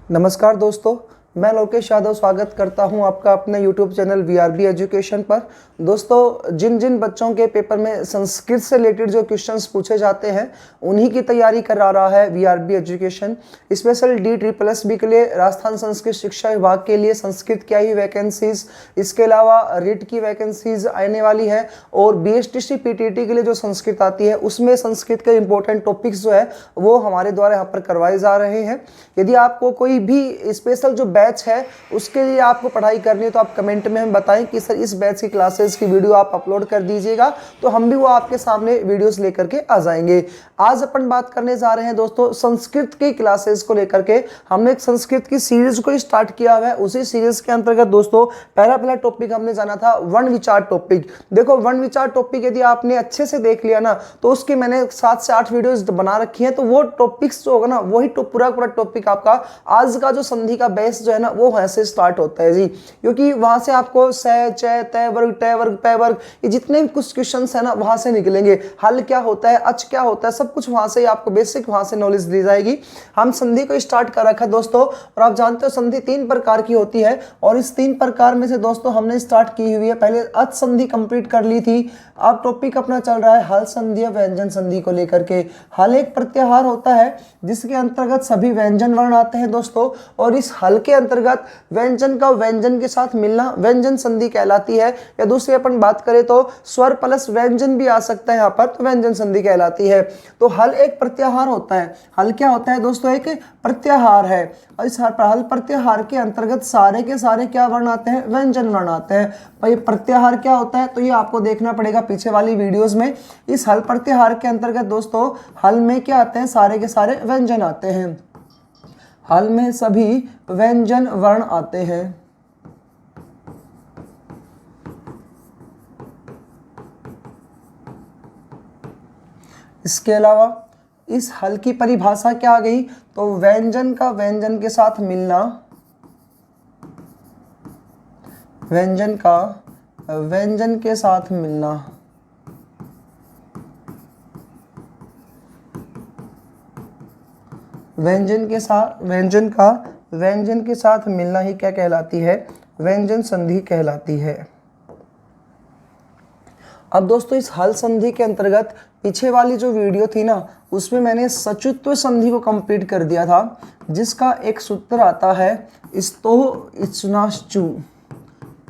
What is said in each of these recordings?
नमस्कार दोस्तों, मैं लोकेश यादव स्वागत करता हूं आपका अपने YouTube चैनल VRB एजुकेशन पर। दोस्तों, जिन जिन बच्चों के पेपर में संस्कृत से रिलेटेड जो क्वेश्चंस पूछे जाते हैं उन्हीं की तैयारी करा रहा है VRB एजुकेशन। स्पेशल DSSS के लिए राजस्थान संस्कृत शिक्षा विभाग के लिए संस्कृत की आई वैकेंसीज, इसके अलावा रीट की वैकेंसीज आने वाली है और BSTC PTT के लिए जो संस्कृत आती है उसमें संस्कृत के इंपॉर्टेंट टॉपिक्स जो है वो हमारे द्वारा यहाँ पर करवाए जा रहे हैं। यदि आपको कोई भी स्पेशल जो बैच है उसके लिए आपको पढ़ाई करनी है तो आप कमेंट में हमें बताएं कि सर इस बैच की क्लासेस की वीडियो आप अपलोड कर दीजिएगा, तो हम भी वो आपके सामने वीडियोस लेकर के आ जाएंगे। आज अपन बात करने जा रहे हैं दोस्तों संस्कृत की क्लासेस को लेकर के। हमने एक संस्कृत की सीरीज को स्टार्ट किया हुआ है, उसी सीरीज के अंतर्गत दोस्तों पहला टॉपिक हमने जाना था वर्ण विचार टॉपिक। देखो, वर्ण विचार टॉपिक यदि आपने अच्छे से देख लिया ना तो उसकी मैंने 7 से 8 वीडियोस बना रखी है, तो वो टॉपिक्स जो होगा ना वही पूरा टॉपिक आपका आज का जो संधि का बेस जो है ना वो वहां से स्टार्ट होता है जी, क्योंकि वहां से आपको स च तय वर्ग टय वर्ग पय वर्ग ये जितने भी कुछ क्वेश्चंस है ना वहां से निकलेंगे। हल क्या होता है, अच क्या होता है, सब कुछ वहां से आपको बेसिक वहां से नॉलेज दी जाएगी। हम संधि को स्टार्ट कर रखा है दोस्तों, और आप जानते हो संधि 3 प्रकार की होती है और इस 3 प्रकार में से दोस्तों हमने स्टार्ट की हुई है। पहले अच संधि कंप्लीट कर ली थी, अब टॉपिक अपना चल रहा है हल संधि या व्यंजन संधि को लेकर के। हल एक प्रत्याहार होता है जिसके अंतर्गत सभी व्यंजन वर्ण आते हैं दोस्तों, और इस हल के अंतर्गत व्यंजन का व्यंजन के साथ मिलना व्यंजन संधि कहलाती है। या दूसरी अपन बात करें तो स्वर प्लस व्यंजन भी आ सकता है यहाँ पर, तो व्यंजन संधि कहलाती है। तो हल एक प्रत्याहार होता है। हल क्या होता है दोस्तों? एक प्रत्याहार है, और इस हल प्रत्याहार के अंतर्गत सारे के सारे क्या वर्ण आते हैं? व्यंजन वर्ण आते हैं। भाई प्रत्याहार क्या होता है तो ये आपको देखना पड़ेगा पीछे वाली वीडियोस में। इस हल प्रत्याहार के अंतर्गत दोस्तों हल में क्या आते हैं? सारे के सारे व्यंजन आते हैं। हल में सभी व्यंजन वर्ण आते हैं। इसके अलावा इस हल की परिभाषा क्या आ गई? तो व्यंजन का व्यंजन के साथ मिलना, व्यंजन का व्यंजन के साथ मिलना। व्यंजन का व्यंजन के साथ मिलना ही क्या कहलाती है? व्यंजन संधि कहलाती है। अब दोस्तों इस हल संधि के अंतर्गत पीछे वाली जो वीडियो थी ना उसमें मैंने सचुत्व संधि को कंप्लीट कर दिया था, जिसका एक सूत्र आता है स्तोह इचुनाश्चु,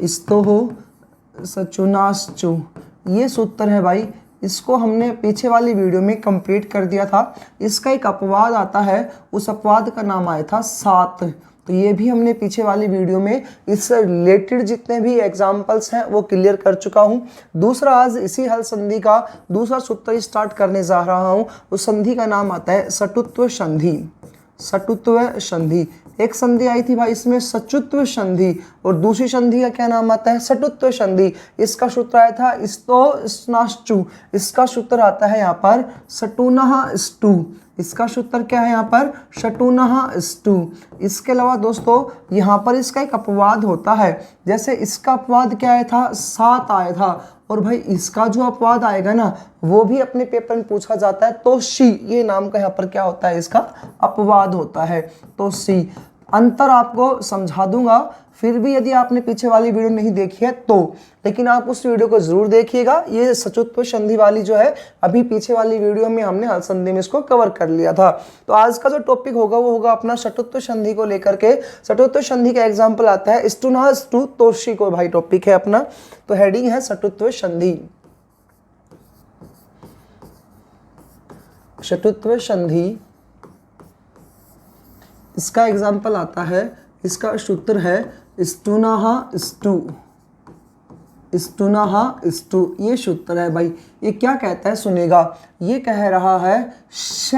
स्तोह सचुनाश्चु। ये सूत्र है भाई, इसको हमने पीछे वाली वीडियो में कंप्लीट कर दिया था। इसका एक अपवाद आता है, उस अपवाद का नाम आया था सात, तो ये भी हमने पीछे वाली वीडियो में इससे रिलेटेड जितने भी एग्जाम्पल्स हैं वो क्लियर कर चुका हूँ। दूसरा आज इसी हल संधि का दूसरा सूत्र स्टार्ट करने जा रहा हूँ। उस संधि का नाम आता है सटुत्व संधि। सटुत्व संधि, एक संधि आई थी भाई इसमें सचुत्व संधि, और दूसरी संधि का क्या नाम आता है? सटुत्व संधि। इसका सूत्र आया था स्तो स्नाश्चु, इसका सूत्र आता है यहाँ पर सटुनः स्टु। इसका सूत्र क्या है यहाँ पर? शटुनः स्टु। इसके अलावा दोस्तों यहाँ पर इसका एक अपवाद होता है, जैसे इसका अपवाद क्या आया था? सात आया था, और भाई इसका जो अपवाद आएगा ना वो भी अपने पेपर में पूछा जाता है। तो शी, ये नाम का यहाँ पर क्या होता है? इसका अपवाद होता है। तो सी अंतर आपको समझा दूंगा, फिर भी यदि आपने पीछे वाली वीडियो नहीं देखी है तो, लेकिन आप उस वीडियो को जरूर देखिएगा। ये सचुत्व संधि वाली जो है अभी पीछे वाली वीडियो में हमने हल संधि में इसको कवर कर लिया था। तो आज का जो टॉपिक होगा वो होगा अपना सटुत्व संधि को लेकर के। सटुत्व संधि का एग्जाम्पल आता है स्तुनः स्तु तोषी को भाई टॉपिक है अपना, तो हेडिंग है सटुत्व संधि। सटुत्व संधि, इसका एग्जाम्पल आता है, इसका सूत्र है स्तुनः स्तु, स्तुनः स्तु। ये सूत्र है भाई। ये क्या कहता है सुनेगा, ये कह रहा है श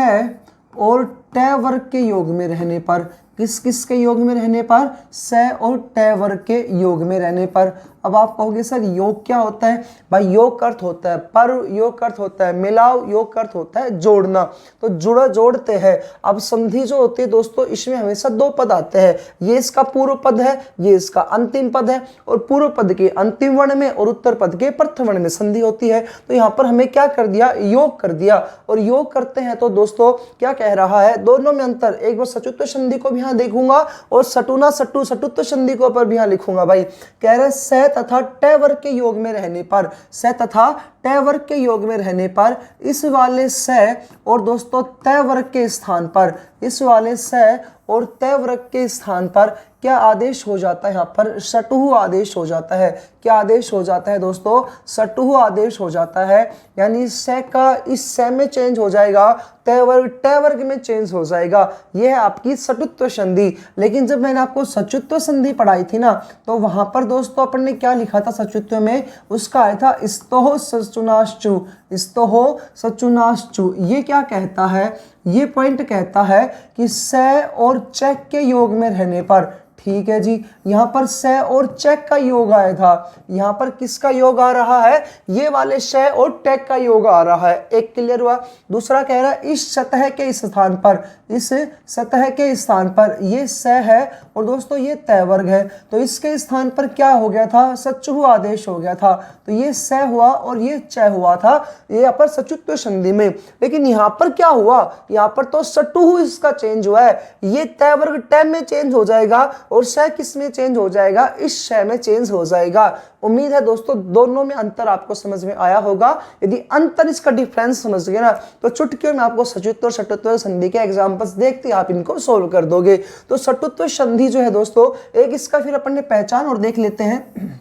और ट वर्ग के योग में रहने पर, किस किस के योग में रहने पर? स और ट वर्ग के योग में रहने पर। अब आप कहोगे सर योग क्या होता है? भाई योग का अर्थ होता है पर, योग का अर्थ होता है मिलाव, योग का अर्थ होता है जोड़ना, तो जुड़ा जोड़ते हैं। अब संधि जो होती है दोस्तों इसमें हमेशा 2 पद आते हैं, ये इसका पूर्व पद है, ये इसका अंतिम पद है, और पूर्व पद के अंतिम वर्ण में और उत्तर पद के प्रथम वर्ण में संधि होती है। तो यहाँ पर हमें क्या कर दिया? योग कर दिया, और योग करते हैं तो दोस्तों क्या कह रहा है? दोनों में अंतर। एक बार सचुत्व संधि को भी यहाँ देखूंगा और सटुना सटु सटुत्व संधि को पर भी यहाँ लिखूंगा भाई। कह रहे स तथा ट वर्ग के योग में रहने पर, स तथा ट वर्ग के योग में रहने पर इस वाले स और दोस्तों त वर्ग के स्थान पर, इस वाले स और त वर्ग के स्थान पर क्या आदेश हो जाता है, यहाँ पर सटुहु आदेश हो जाता है। क्या आदेश हो जाता है दोस्तों, सटुहु आदेश हो जाता है। यानी स का इस स में चेंज हो जाएगा, ट वर्ग में चेंज हो जाएगा। यह है आपकी सटुत्व संधि। लेकिन जब मैंने आपको सचुत्व संधि पढ़ाई थी ना, तो वहां पर दोस्तों अपन ने क्या लिखा था सचुत्व में, उसका आया था स्तोह सचुनाश्चु, स्तोह सचुनाश्चु। ये क्या कहता है, ये पॉइंट कहता है कि स और च के योग में रहने पर, ठीक है जी, यहाँ पर स और चेक का योग आया था, यहाँ पर किसका योग आ रहा है, ये वाले श और टेक का योग आ रहा है। एक क्लियर हुआ। दूसरा कह रहा है इस सतह के स्थान पर, इस सतह के स्थान पर ये स है और दोस्तों ये त वर्ग है, तो इसके स्थान पर क्या हो गया था, सचुहु आदेश हो गया था। तो ये स हुआ और ये च हुआ था, ये यहाँ पर सचुत्व संधि में। लेकिन यहाँ पर क्या हुआ, यहाँ पर तो सटुहु इसका चेंज हुआ है, ये त वर्ग ट में चेंज हो जाएगा और श किस में चेंज हो जाएगा, इस श में चेंज हो जाएगा। उम्मीद है दोस्तों दोनों में अंतर आपको समझ में आया होगा। यदि अंतर इसका डिफरेंस समझ गए ना, तो चुटकियों में आपको सचुत्व और सटुत्व संधि के एग्जांपल्स देखते आप इनको सोल्व कर दोगे। तो सटुत्व संधि जो है दोस्तों, एक इसका फिर अपन ने पहचान और देख लेते हैं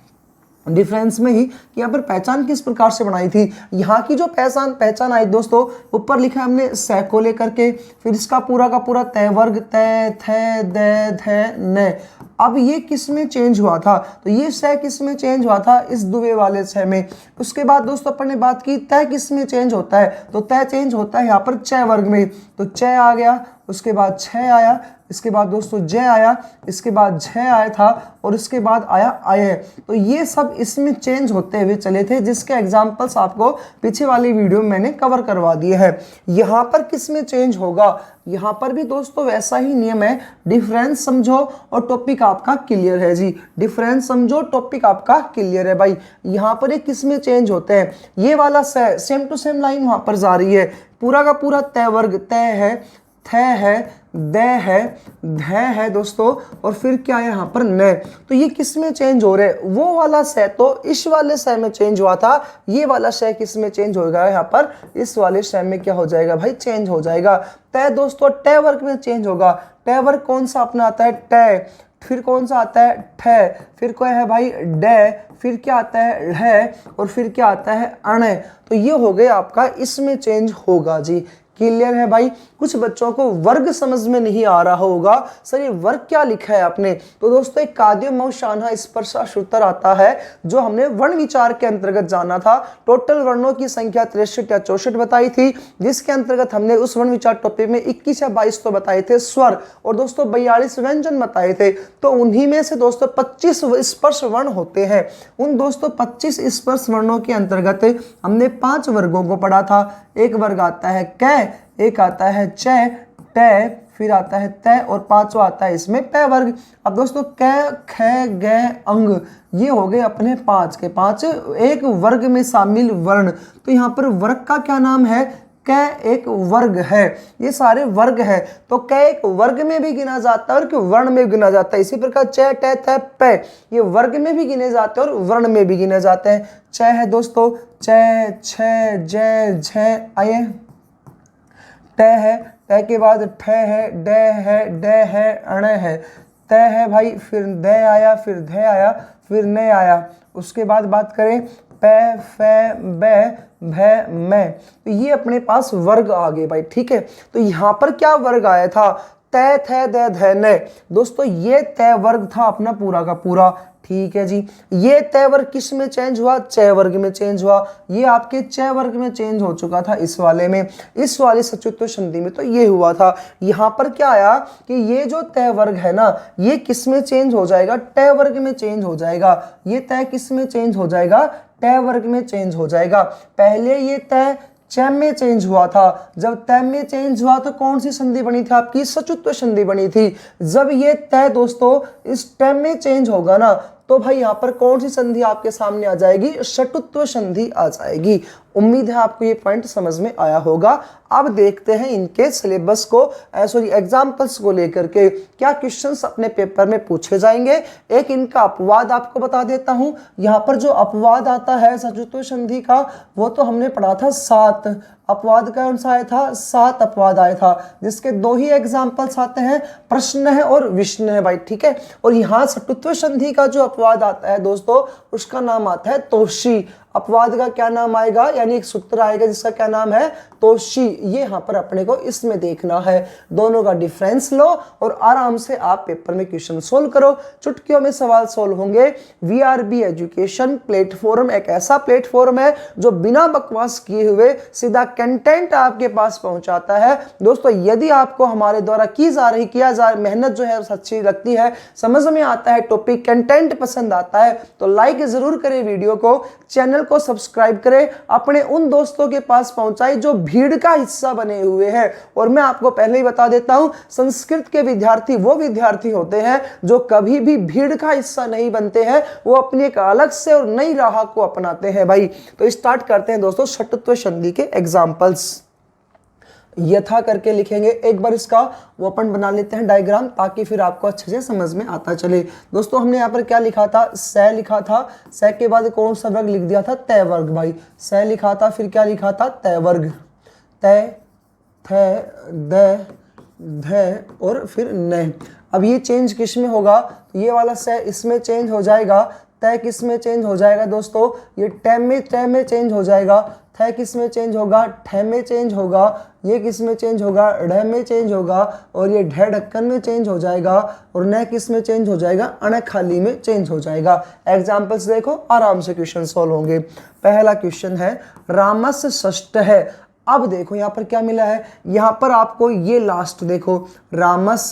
डिफरेंस में ही कि यहाँ पर पहचान किस प्रकार से बनाई थी। यहाँ की जो पहचान आई दोस्तों, ऊपर लिखा है हमने स को लेकर के, फिर इसका पूरा का पूरा त वर्ग त थ द ध न। अब ये किस में चेंज हुआ था, तो ये स किस में चेंज हुआ था, इस दुबे वाले स में। उसके बाद दोस्तों अपन ने बात की त किस में चेंज होता है, तो त चेंज होता है यहाँ पर च वर्ग में, तो च आ गया, उसके बाद छ आया, इसके बाद दोस्तों ज आया, इसके बाद झ आया था और इसके बाद आया आय। तो ये सब इसमें चेंज होते हुए चले थे, जिसके एग्जांपल्स आपको पीछे वाली वीडियो में मैंने कवर करवा दिए हैं। यहाँ पर किस में चेंज होगा, यहाँ पर भी दोस्तों वैसा ही नियम है, डिफरेंस समझो और टॉपिक आपका क्लियर है जी। डिफरेंस समझो, टॉपिक आपका क्लियर है भाई। यहाँ पर एक किस में चेंज होते हैं, ये वाला सेम टू सेम लाइन वहां पर जा रही है, पूरा का पूरा त वर्ग त है, थ है, द है, ध है दोस्तों, और फिर क्या है यहाँ पर न। तो ये किस में चेंज हो रहे हैं, वो वाला स तो इस वाले स में चेंज हुआ था, ये वाला स किस में चेंज होगा, यहाँ पर इस वाले स में क्या हो जाएगा भाई, चेंज हो जाएगा। त दोस्तों ट वर्ग में चेंज होगा। ट वर्ग कौन सा अपना आता है, ट, फिर कौन सा आता है ठ, फिर क्या है भाई ड, फिर क्या आता है ढ, और फिर क्या आता है अण। तो ये हो गया आपका, इसमें चेंज होगा जी। क्लियर है भाई। कुछ बच्चों को वर्ग समझ में नहीं आ रहा होगा, सर ये वर्ग क्या लिखा है आपने, तो दोस्तों एक काद्य मौशाना स्पर्शा सूत्र आता है, जो हमने वर्ण विचार के अंतर्गत जाना था। टोटल वर्णों की संख्या 63 या 64 बताई थी, जिसके अंतर्गत हमने उस वर्ण विचार टॉपिक में 21 या 22 तो बताए थे स्वर, और दोस्तों 42 व्यंजन बताए थे। तो उन्हीं में से दोस्तों 25 स्पर्श वर्ण होते हैं। उन दोस्तों 25 स्पर्श वर्णों के अंतर्गत हमने 5 वर्गों को पढ़ा था। एक वर्ग आता है क, एक आता है च, ट, फिर आता है त, और पांचवा आता है इसमें प वर्ग। अब दोस्तों क, ख, ग, अंग, ये हो गए अपने 5 के 5 एक वर्ग में शामिल वर्ण। तो यहाँ पर वर्ग का क्या नाम है, क एक वर्ग है, ये सारे वर्ग है। तो क एक वर्ग में भी गिना जाता है और वर्ण में भी गिना जाता है। इसी प्रकार च, ट, थ, प ये वर्ग में भी गिने जाते हैं और वर्ण में भी गिने जाते हैं। च है दोस्तों च, छ, ज, झ, आय। ट है, ट के बाद ठ है, ड है, ड है, अण है, त है भाई, फिर द आया, फिर ध आया, फिर न आया। उसके बाद बात करें प, फ, ब, भ, म, तो ये अपने पास वर्ग आ गए भाई। ठीक है, तो यहाँ पर क्या वर्ग आया था, त, थ, द, ध, न। दोस्तों ये त वर्ग था अपना पूरा का पूरा। ठीक है जी, ये त वर्ग किस में चेंज हुआ, च वर्ग में चेंज हुआ। ये आपके च वर्ग में चेंज हो चुका था इस वाले में, इस वाले सचुत्व संधि में तो ये हुआ था। यहाँ पर क्या आया कि ये जो त वर्ग है ना, ये किस में चेंज हो जाएगा, ट वर्ग में चेंज हो जाएगा। ये त किस में चेंज हो जाएगा, ट वर्ग में चेंज हो जाएगा। पहले ये त च में चेंज हुआ था। जब त में चेंज हुआ तो कौन सी संधि बनी थी आपकी, सचुत्व संधि बनी थी। जब ये त दोस्तों इस ट में चेंज होगा ना, तो भाई यहाँ पर कौन सी संधि आपके सामने आ जाएगी? षटुत्व संधि आ जाएगी। उम्मीद है आपको ये पॉइंट समझ में आया होगा। अब देखते हैं इनके सिलेबस को सॉरी एग्जाम्पल्स को लेकर के क्या क्वेश्चंस अपने पेपर में पूछे जाएंगे। एक इनका अपवाद आपको बता देता हूं। यहाँ पर जो अपवाद आता है षटुत्व संधि का वो तो हमने पढ़ा था 7 अपवाद कौन सा आया था? 7 अपवाद आया था, जिसके 2 ही एग्जाम्पल्स आते हैं, प्रश्न है और विष्णु है भाई, ठीक है। और यहाँ षटुत्व संधि का जो अपवाद आता है दोस्तों उसका नाम आता है तोषी। अपवाद का क्या नाम आएगा? यानी एक सूत्र आएगा जिसका क्या नाम है? तोषी। ये यहाँ पर अपने को इसमें देखना है। दोनों का डिफरेंस लो और आराम से आप पेपर में क्वेश्चन सोल्व करो। चुटकियों में सवाल सोल्व होंगे। वीआरबी एजुकेशन प्लेटफॉर्म एक ऐसा प्लेटफॉर्म है जो बिना बकवास किए हुए सीधा कंटेंट आपके पास पहुंचाता है। दोस्तों यदि आपको हमारे द्वारा किया जा रही मेहनत जो है अच्छी लगती है, समझ में आता है, टॉपिक कंटेंट पसंद आता है, तो लाइक जरूर करें वीडियो को, चैनल को सब्सक्राइब करें, अपने उन दोस्तों के पास पहुंचाएं जो भीड़ का हिस्सा बने हुए हैं। और मैं आपको पहले ही बता देता हूं, संस्कृत के विद्यार्थी वो विद्यार्थी होते हैं जो कभी भी भीड़ का हिस्सा नहीं बनते हैं, वो अपनी एक अलग से और नई राह को अपनाते हैं भाई। तो स्टार्ट करते हैं दोस्तों षटुत्व संधि के एग्जाम्पल्स। यथा करके लिखेंगे, एक बार इसका वो अपन बना लेते हैं डायग्राम ताकि फिर आपको अच्छे से समझ में आता चले। दोस्तों हमने यहाँ पर क्या लिखा था? स लिखा था। स के बाद कौन सा वर्ग लिख दिया था? तय वर्ग भाई। स लिखा था, फिर क्या लिखा था? तय वर्ग। तय, थ, द, ध और फिर न। अब ये चेंज किस में होगा? तो ये वाला स इसमें चेंज हो जाएगा। तय किस में चेंज हो जाएगा दोस्तों? ये ट में चेंज हो जाएगा। थ किस में चेंज होगा? ठ में चेंज होगा। ये किस में चेंज होगा? ढ में चेंज होगा। और ये ढ ढक्कन में चेंज हो जाएगा। और न किस में चेंज हो जाएगा? अण खाली में चेंज हो जाएगा। एग्जाम्पल्स देखो, आराम से क्वेश्चन सॉल्व होंगे। पहला क्वेश्चन है रामस्य षष्ठ है। अब देखो यहाँ पर क्या मिला है? यहाँ पर आपको ये लास्ट देखो रामस,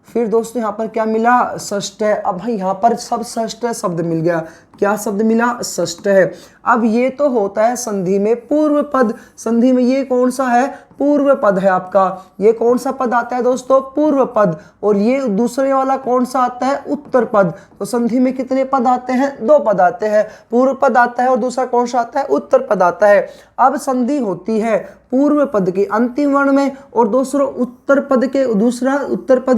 फिर दोस्तों यहाँ पर क्या मिला? षष्ठ है। अब भाई यहाँ पर सब षष्ठ शब्द मिल गया। क्या शब्द मिला? षष्ठ है। अब ये तो होता है संधि में पूर्व पद। संधि में ये कौन सा है? पूर्व पद है आपका। ये कौन सा पद आता है दोस्तों? पूर्व पद। और ये दूसरे वाला कौन सा आता है? उत्तर पद। तो संधि में कितने पद आते हैं? 2 पद आते हैं। पूर्व पद आता है और दूसरा कौन सा आता है? उत्तर पद आता है। अब संधि होती है पूर्व पद के अंतिम वर्ण में और दूसरा उत्तर पद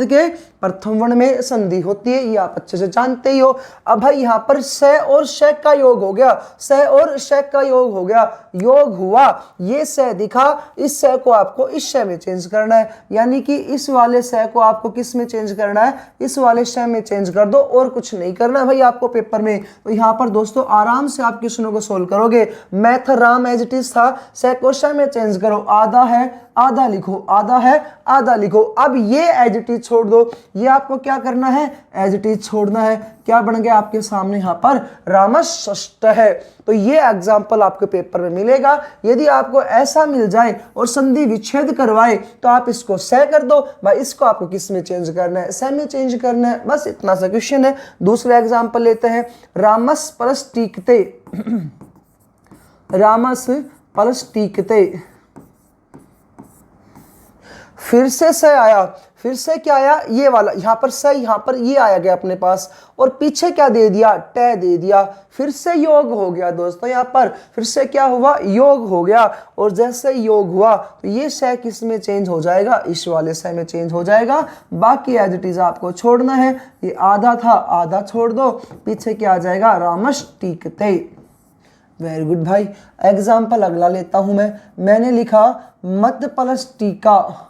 के प्रथम वर्ण में संधि होती है। ये आप अच्छे से जानते ही हो। अब भाई यहाँ पर स और श का योग हो गया। स और श का योग हो गया। योग हुआ, ये स दिखा, इस स को आपको इस श में चेंज करना है। यानी कि इस वाले स को आपको किस में चेंज करना है? इस वाले श में चेंज कर दो, और कुछ नहीं करना है भाई आपको पेपर में। तो यहाँ पर दोस्तों आराम से आप क्वेश्चनों को सोल्व करोगे। मैथ राम एज इट इज था, स को श में चेंज करो। आधा है आधा लिखो, आधा है आधा लिखो। अब ये एज इट इज छोड़ दो, ये आपको क्या करना है? एज इट इज छोड़ना है। क्या बन गया आपके सामने? यहाँ पर रामषष्ठ है। तो ये एग्जाम्पल आपके पेपर में मिलेगा। यदि आपको ऐसा मिल जाए और संधि विच्छेद करवाए तो आप इसको स कर दो भाई, इसको आपको किस में चेंज करना है? स में चेंज करना है। बस इतना सा क्वेश्चन है। दूसरा एग्जाम्पल लेते हैं, रामस परस टीकते। रामस परस टीकते, फिर से स आया, फिर से क्या आया? ये वाला। यहाँ पर स, यहाँ पर ये आया गया अपने पास, और पीछे क्या दे दिया? ट दे दिया। फिर से योग हो गया दोस्तों। यहाँ पर फिर से क्या हुआ? योग हो गया। और जैसे योग हुआ तो ये स किस में चेंज हो जाएगा? इस वाले स में चेंज हो जाएगा। बाकी एज इट इज आपको छोड़ना है। ये आधा था, आधा छोड़ दो, पीछे क्या आ जाएगा? रामस टीकते। वेरी गुड भाई। एग्जाम्पल अगला लेता हूं मैंने लिखा मत प्लस टीका।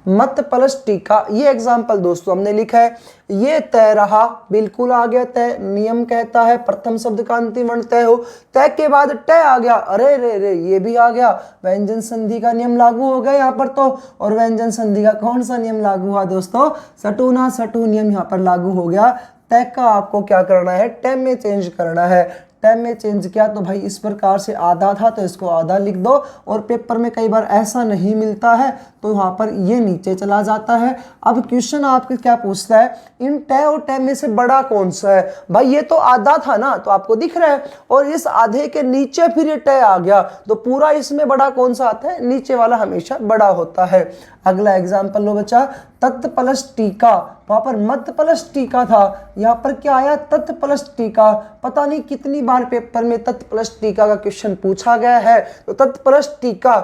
मत प्लस टीका, ये एग्जाम्पल दोस्तों हमने लिखा है। ये तय रहा, बिल्कुल आ गया तय। नियम कहता है प्रथम शब्द का अंतिम वर्ण तय हो। तय के बाद ट आ गया, अरे रे रे ये भी आ गया। व्यंजन संधि का नियम लागू हो गया यहाँ पर तो। और व्यंजन संधि का कौन सा नियम लागू हुआ दोस्तों? सटु ना सटु नियम यहाँ पर लागू हो गया। तय का आपको क्या करना है? ट में चेंज करना है। टाइम में चेंज किया तो भाई इस प्रकार से आधा था तो इसको आधा लिख दो। और पेपर में कई बार ऐसा नहीं मिलता है तो वहाँ पर ये नीचे चला जाता है। अब क्वेश्चन आपके क्या पूछता है? इन ट और ट में से बड़ा कौन सा है? भाई ये तो आधा था ना, तो आपको दिख रहा है, और इस आधे के नीचे फिर ये ट आ गया, तो पूरा इसमें बड़ा कौन सा आता है? नीचे वाला हमेशा बड़ा होता है। अगला एग्जाम्पल लो बच्चा, तत् प्लस टीका, वहां पर मत प्लस टीका था, यहाँ पर क्या आया तत् प्लस टीका। पता नहीं कितनी बार पेपर में तत् प्लस टीका का क्वेश्चन पूछा गया है। तो तत् प्लस टीका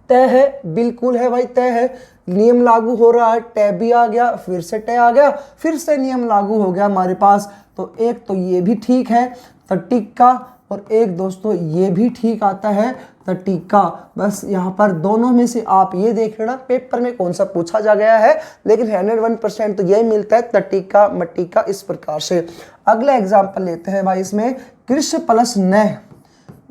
तय है, बिल्कुल है भाई, तय है, नियम लागू हो रहा है, टय भी आ गया, फिर से टय आ गया, फिर से नियम लागू हो गया हमारे पास। तो एक तो ये भी ठीक है तटीका, और एक दोस्तों ये भी ठीक आता है तटीका। बस यहाँ पर दोनों में से आप ये देख लेना पेपर में कौन सा पूछा जा गया है, लेकिन 101% तो यही मिलता है तटीका मटीका इस प्रकार से। अगला एग्जाम्पल लेते हैं भाई, इसमें कृष प्लस न,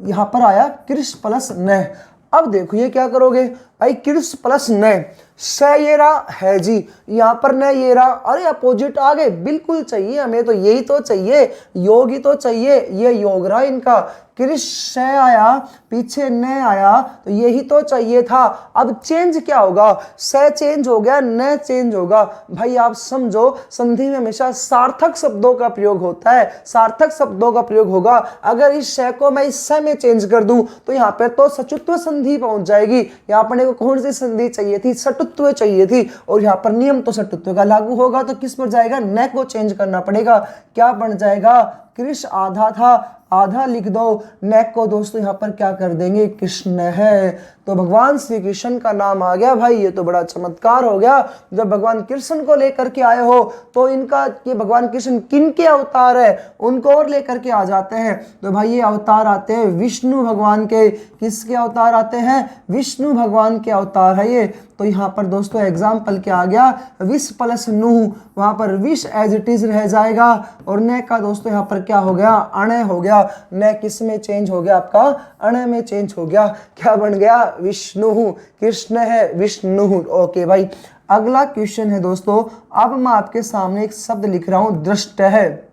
यहाँ पर आया कृष प्लस न। अब देखो ये क्या करोगे भाई, कृष प्लस न, स ये रहा है जी, यहाँ पर न ये रहा, अरे अपोजिट आ गए, बिल्कुल चाहिए हमें तो यही तो चाहिए, योग ही तो चाहिए, ये योग रहा इनका। कृष स आया, पीछे न आया, तो यही तो चाहिए था। अब चेंज क्या होगा, स चेंज हो गया, न चेंज होगा। भाई आप समझो संधि में हमेशा सार्थक शब्दों का प्रयोग होता है, सार्थक शब्दों का प्रयोग होगा। अगर इस स को मैं इस स में चेंज कर दूं तो यहाँ पे तो सचुत्व संधि पहुंच जाएगी। यहाँ पर को कौन सी संधि चाहिए थी, सटुत्व चाहिए थी, और यहाँ पर नियम तो सटुत्व का लागू होगा, तो किस पर जाएगा, न को चेंज करना पड़ेगा। क्या बन जाएगा, कृष आधा था, आधा लिख दो, न को दोस्तों यहाँ पर क्या कर देंगे, कृष्ण है। तो भगवान श्री कृष्ण का नाम आ गया भाई, ये तो बड़ा चमत्कार हो गया। जब भगवान कृष्ण को लेकर के आए हो तो इनका ये भगवान कृष्ण किन के अवतार है, उनको और लेकर के आ जाते हैं। तो भाई ये अवतार आते हैं विष्णु भगवान के, किसके अवतार आते हैं, विष्णु भगवान के अवतार है ये। तो यहाँ पर दोस्तों एग्जाम्पल क्या आ गया, विष प्लस नु, वहां पर विष एज इट इज रह जाएगा, और न का दोस्तों यहाँ पर क्या हो गया, अण हो गया। न किस में चेंज हो गया, आपका अण में चेंज हो गया। क्या बन गया, विष्णु, कृष्ण है विष्णु। ओके भाई, अगला क्वेश्चन है दोस्तों, अब मैं आपके सामने एक शब्द लिख रहा हूं, दृष्ट है।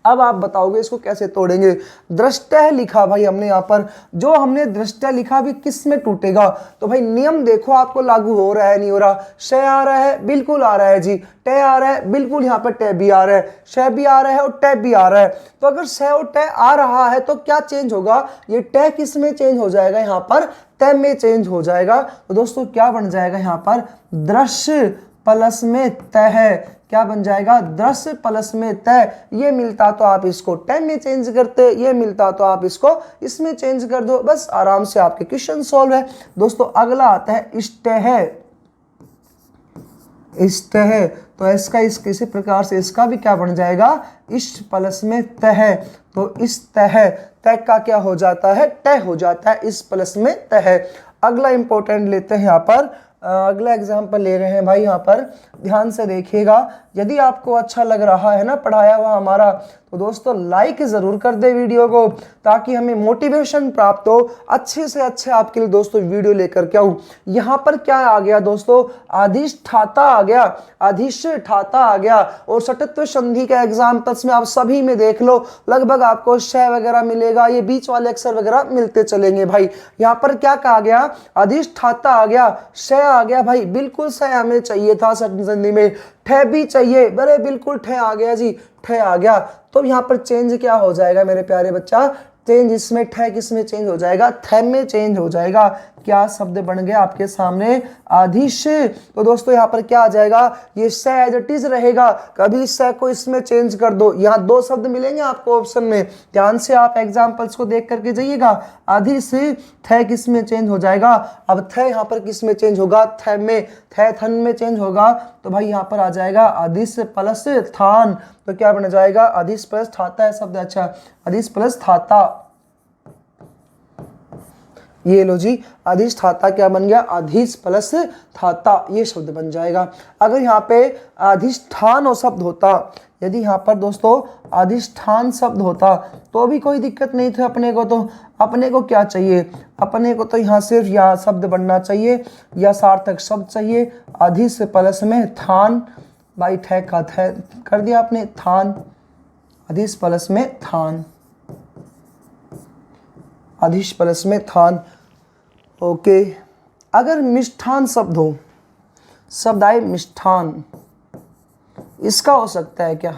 अब आप बताओगे इसको कैसे तोड़ेंगे। दृष्टय लिखा भाई हमने यहाँ पर, जो हमने दृष्टय लिखा भी किस में टूटेगा, तो भाई नियम देखो आपको लागू हो रहा है नहीं हो रहा। श आ रहा है, बिल्कुल आ रहा है जी, ट आ रहा है, बिल्कुल यहाँ पर ट भी आ रहा है, श भी आ रहा है और ट भी आ रहा है। तो अगर श और ट आ रहा है तो क्या चेंज होगा, ये ट किस में चेंज हो जाएगा, यहाँ पर त में चेंज हो जाएगा। तो दोस्तों क्या बन जाएगा यहाँ पर, दृश्य प्लस में तय, क्या बन जाएगा, दृश्य प्लस में तय। ये मिलता तो आप इसको ट में चेंज करते, ये मिलता तो आप इसको इसमें चेंज कर दो, बस आराम से आपके क्वेश्चन सॉल्व है। दोस्तों अगला आता है इष्ट है, इष्ट है, तो इसका इस किसी प्रकार से इसका भी क्या बन जाएगा, इष्ट प्लस में तय। तो इस तय, तय का क्या हो जाता है, तय हो जाता है, इस प्लस में तय। अगला इंपॉर्टेंट लेते हैं यहाँ पर, अगला एग्जाम्पल ले रहे हैं भाई, यहाँ पर ध्यान से देखिएगा। यदि आपको अच्छा लग रहा है ना पढ़ाया हुआ हमारा, तो दोस्तों लाइक ज़रूर कर दे वीडियो को, ताकि हमें मोटिवेशन प्राप्त हो, अच्छे से अच्छे आपके लिए दोस्तों वीडियो लेकर के आऊँ। यहाँ पर क्या आ गया दोस्तों, अधिष्ठाता आ गया, अधिष्ठाता आ गया, और सटत्व संधि के एग्जाम्पल्स में आप सभी में देख लो, लगभग आपको श वगैरह मिलेगा, ये बीच वाले अक्षर वगैरह मिलते चलेंगे भाई। यहाँ पर क्या कहा गया, अधिष्ठाता आ गया, श आ गया भाई, बिल्कुल श हमें चाहिए था संधि में, ठ भी चाहिए, बड़े बिल्कुल ठ आ गया जी, ठ आ गया। तो यहाँ पर चेंज क्या हो जाएगा मेरे प्यारे बच्चा, चेंज इसमें ठ किस में चेंज हो जाएगा, थ में चेंज हो जाएगा। क्या शब्द बन गया आपके सामने, आधिश। तो दोस्तों यहाँ पर क्या आ जाएगा, ये स एज इट इज रहेगा, कभी स को इसमें चेंज कर दो। यहाँ दो शब्द मिलेंगे आपको ऑप्शन में, ध्यान से आप एग्जाम्पल्स को देख करके जाइएगा। आधिश, थ किस में चेंज हो जाएगा, अब थ यहाँ पर किस में चेंज होगा, थ में, थ थन में चेंज होगा। तो भाई यहाँ पर आ जाएगा अधिश प्लस थान, तो क्या बन जाएगा, अधिश प्लस थाता है शब्द, अच्छा अधिश प्लस थाता, ये लो जी, अधिष्ठाता क्या बन गया, अधिश प्लस थाता, ये शब्द बन जाएगा। अगर यहाँ पे अधिष्ठान और शब्द होता, यदि यहाँ पर दोस्तों अधिष्ठान शब्द होता तो भी कोई दिक्कत नहीं थी अपने को। तो अपने को क्या चाहिए, अपने को तो यहाँ सिर्फ यह शब्द बनना चाहिए, या सार्थक शब्द चाहिए, अधिश प्लस में थान, भाई ठ का थ कर दिया आपने, थान, अधिश प्लस में थान, अधिश प्लस में थान। ओके, अगर मिष्ठान शब्द हो, शब्द आए मिष्ठान, इसका हो सकता है क्या,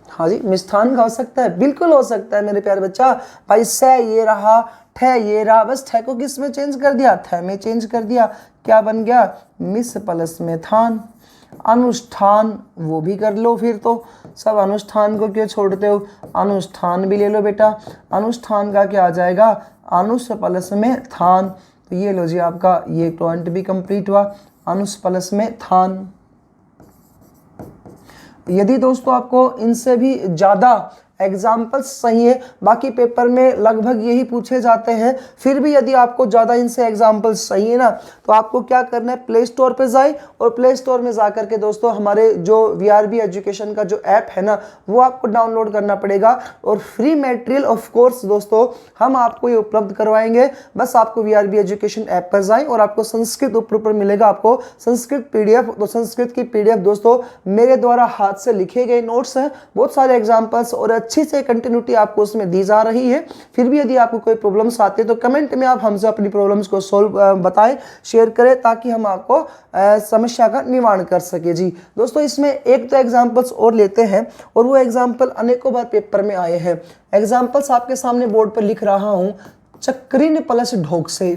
हाँ जी मिष्ठान का हो सकता है, बिल्कुल हो सकता है मेरे प्यारे बच्चा। भाई स ये रहा, ठे ये रहा, बस ठे को किस में चेंज कर दिया, थ में चेंज कर दिया, क्या बन गया, मिस प्लस में थान। अनुष्ठान वो भी कर लो, फिर तो सब अनुष्ठान को क्यों छोड़ते हो, अनुष्ठान भी ले लो बेटा। अनुष्ठान का क्या आ जाएगा, अनुस प्लस में थान। तो ये लो जी आपका ये पॉइंट भी कंप्लीट हुआ, अनुस प्लस में थान। यदि दोस्तों आपको इनसे भी ज़्यादा एग्जाम्पल्स सही है, बाकी पेपर में लगभग यही पूछे जाते हैं, फिर भी यदि आपको ज़्यादा इनसे एग्जाम्पल्स सही है ना, तो आपको क्या करना है, प्ले स्टोर पे जाए और प्ले स्टोर में जा करके दोस्तों हमारे जो VRB एजुकेशन का जो ऐप है ना, वो आपको डाउनलोड करना पड़ेगा और फ्री मटेरियल ऑफ कोर्स दोस्तों हम आपको ये उपलब्ध करवाएंगे। बस आपको VRB एजुकेशन ऐप पर जाएं और आपको संस्कृत ऊपर मिलेगा, आपको संस्कृत PDF। तो संस्कृत की PDF दोस्तों मेरे द्वारा हाथ से लिखे गए नोट्स हैं, बहुत सारे एग्जाम्पल्स और अच्छी से कंटिन्यूटी आपको उसमें दी जा रही है। फिर भी यदि आपको कोई प्रॉब्लम्स आती है तो कमेंट में आप हमसे अपनी प्रॉब्लम्स को सोल्व बताएं, शेयर करें, ताकि हम आपको समस्या का निवारण कर सके जी। दोस्तों इसमें एक तो एग्जाम्पल्स और लेते हैं, और वो एग्जाम्पल अनेकों बार पेपर में आए हैं। एग्जाम्पल्स आपके सामने बोर्ड पर लिख रहा हूं, चक्रिन प्लस ढोकसे,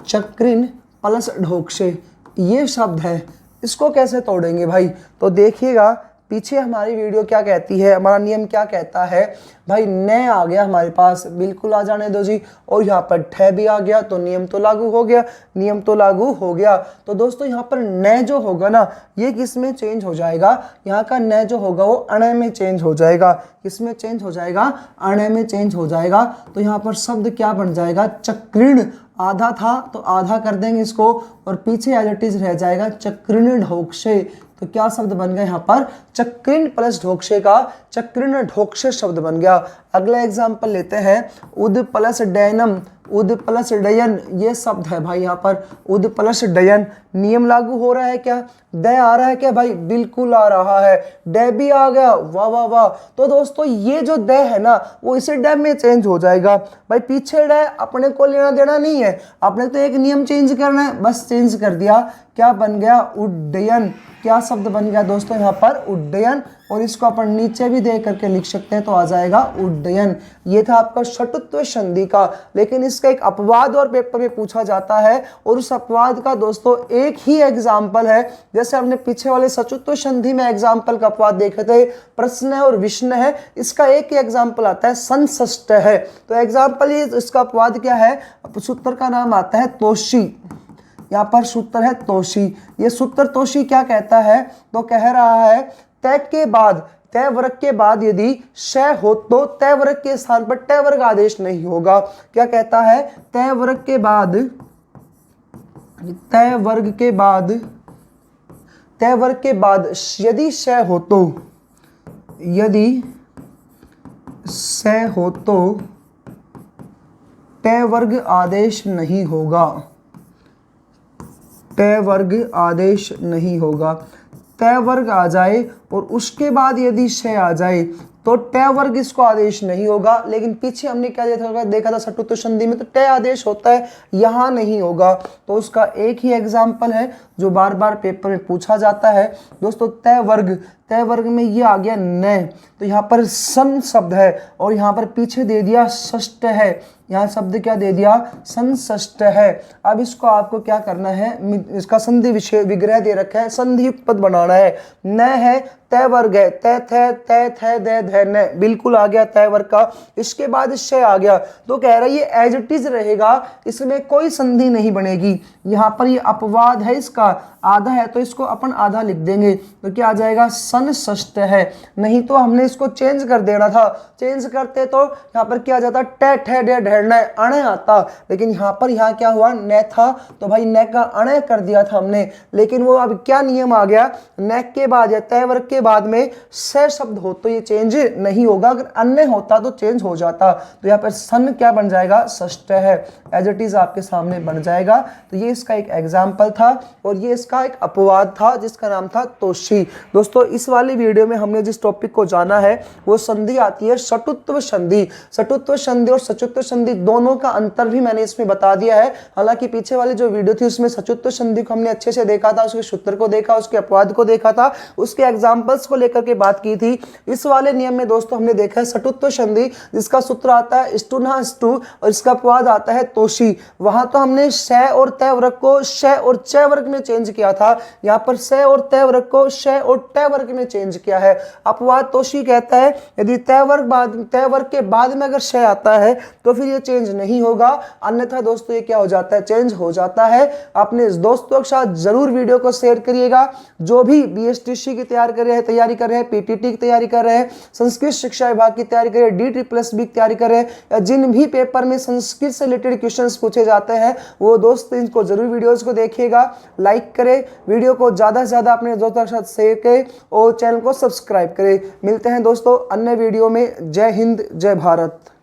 चक्रिन प्लस ढोकसे ये शब्द है, इसको कैसे तोड़ेंगे भाई, तो देखिएगा पीछे हमारी वीडियो क्या कहती है, हमारा नियम क्या कहता है भाई। न आ गया हमारे पास, बिल्कुल आ जाने दो जी, और यहाँ पर ठे भी आ गया तो नियम तो लागू हो गया, नियम तो लागू हो गया। तो दोस्तों यहाँ पर न जो होगा ना, ये किस में चेंज हो जाएगा, यहाँ का न जो होगा वो अण में चेंज हो जाएगा। किस में चेंज हो जाएगा, अण में चेंज हो जाएगा। तो यहाँ पर शब्द क्या बन जाएगा, चक्रिण, आधा था तो आधा कर देंगे इसको, और पीछे एज इट इज रह जाएगा चक्रिण ढोकसे। तो क्या शब्द बन गया यहाँ पर, चक्रिण प्लस ढोकसे का चक्रिण ढोकसे शब्द बन गया। अगला एग्जाम्पल लेते हैं, उद प्लस डयनम, उद प्लस डयन ये शब्द है भाई। यहाँ पर उद प्लस डयन नियम लागू हो रहा है क्या, द आ रहा है क्या भाई, बिल्कुल आ रहा है, ड भी आ गया, वाह वाह वाह। तो दोस्तों ये जो द है ना, वो इसे ड में चेंज हो जाएगा भाई। पीछे ड अपने को लेना देना नहीं है, आपने तो एक नियम चेंज करना है, बस चेंज कर दिया, क्या बन गया, उड्डयन। क्या शब्द बन गया दोस्तों यहाँ पर, उड्डयन। और इसको अपन नीचे भी दे करके लिख सकते हैं तो आ जाएगा उड्डयन। ये था आपका षटुत्व संधि का, लेकिन इसका एक अपवाद और पेपर में पूछा जाता है, और उस अपवाद का दोस्तों एक ही एग्जाम्पल है। जैसे हमने पीछे वाले सचुत्व संधि में एग्जाम्पल का अपवाद देखे थे, प्रश्न है और विष्ण है, इसका एक ही एग्जाम्पल आता है, संसष्ट है। तो एग्जाम्पल ये इसका अपवाद क्या है, सूत्र का नाम आता है तोषी। यहाँ पर सूत्र है तोषी। ये सूत्र तोषी क्या कहता है, तो कह रहा है तय के बाद, तय वर्ग के बाद यदि श हो तो तय वर्ग के स्थान पर तय वर्ग आदेश नहीं होगा। क्या कहता है, तय वर्ग के बाद, तय वर्ग के बाद, तय वर्ग के बाद यदि श हो तो, यदि श हो तो तय वर्ग आदेश नहीं होगा, तय वर्ग आदेश नहीं होगा। तय वर्ग आ जाए और उसके बाद यदि श आ जाए तो तय वर्ग इसको आदेश नहीं होगा। लेकिन पीछे हमने क्या देखा था षटुत्व संधि में, तो तय आदेश होता है, यहाँ नहीं होगा। तो उसका एक ही एग्जाम्पल है जो बार बार पेपर में पूछा जाता है दोस्तों, तय वर्ग। तय वर्ग में ये आ गया न, तो यहाँ पर सन शब्द है और यहाँ पर पीछे दे दिया षष्ठ है, यहाँ शब्द क्या दे दिया, संषष्ठ है। अब इसको आपको क्या करना है, इसका संधि विषय विग्रह दे रखा है, संधि पद बनाना है। न है तय वर्ग है, तय थे तय थे दे धै न, बिल्कुल आ गया तय वर्ग का। इसके बाद श आ गया, तो कह रहा है ये एज इट इज रहेगा, इसमें कोई संधि नहीं बनेगी। यहाँ पर ये अपवाद है, इसका आधा है तो इसको अपन आधा लिख देंगे, तो क्या आ जाएगा, संषष्ठ है। नहीं तो हमने इसको चेंज कर देना था, चेंज करते तो यहाँ पर क्या आ जाता, टे ठे डे ढेरना अण आता, लेकिन यहाँ पर यहाँ क्या हुआ, न था तो भाई न का अण कर दिया था हमने। लेकिन वो अब क्या नियम आ गया, न के बाद या तय वर्ग के बाद में स शब्द हो तो ये चेंज नहीं होगा, अगर अन्य होता तो चेंज हो जाता। तो यहाँ पर सन क्या बन जाएगा, षष्ठ है, एज इट इज आपके सामने बन जाएगा। तो ये इसका एक एग्जाम्पल था और ये इसका एक अपवाद था जिसका नाम था तोषी। दोस्तों इस इस वाली वीडियो में हमने जिस टॉपिक को जाना है वो संधि आती है षटुत्व संधि। षटुत्व संधि और सचुत्व संधि दोनों का अंतर भी मैंने इसमें बता दिया है। हालांकि पीछे वाली जो वीडियो थी उसमें सचुत्व संधि को हमने अच्छे से देखा था, उसके सूत्र को देखा, उसके अपवाद को देखा था, उसके एग्जाम्पल्स को लेकर के बात की थी। इस वाले नियम में दोस्तों हमने देखा है सटुत्व संधि, जिसका सूत्र आता है स्टुना स्टू और इसका अपवाद आता है तोशी। वहां तो हमने श और तय वर्ग को श और च वर्ग में चेंज किया था, यहाँ पर स और तय वर्ग को श और ट वर्ग में चेंज किया है। अपवाद तोशी कहता है यदि तय वर्ग के बाद में अगर श आता है तो फिर ये चेंज नहीं होगा, अन्यथा दोस्तों ये क्या हो जाता है, चेंज हो जाता है। अपने दोस्तों के साथ जरूर वीडियो को शेयर करिएगा। जो भी बीएसटीसी की तैयारी कर रहे हैं, पीटीटी की तैयारी कर रहे हैं, संस्कृत शिक्षा विभाग की तैयारी कर रहे हैं, DTPLSB की तैयारी कर रहे हैं, या जिन भी पेपर में संस्कृत से रिलेटेड क्वेश्चंस पूछे जाते हैं वो दोस्त इनको जरूर वीडियोस को देखिएगा, लाइक करें, वीडियो को ज़्यादा से ज़्यादा अपने दोस्तों के साथ शेयर करें और चैनल को सब्सक्राइब करें। मिलते हैं दोस्तों अन्य वीडियो में। जय हिंद, जय भारत।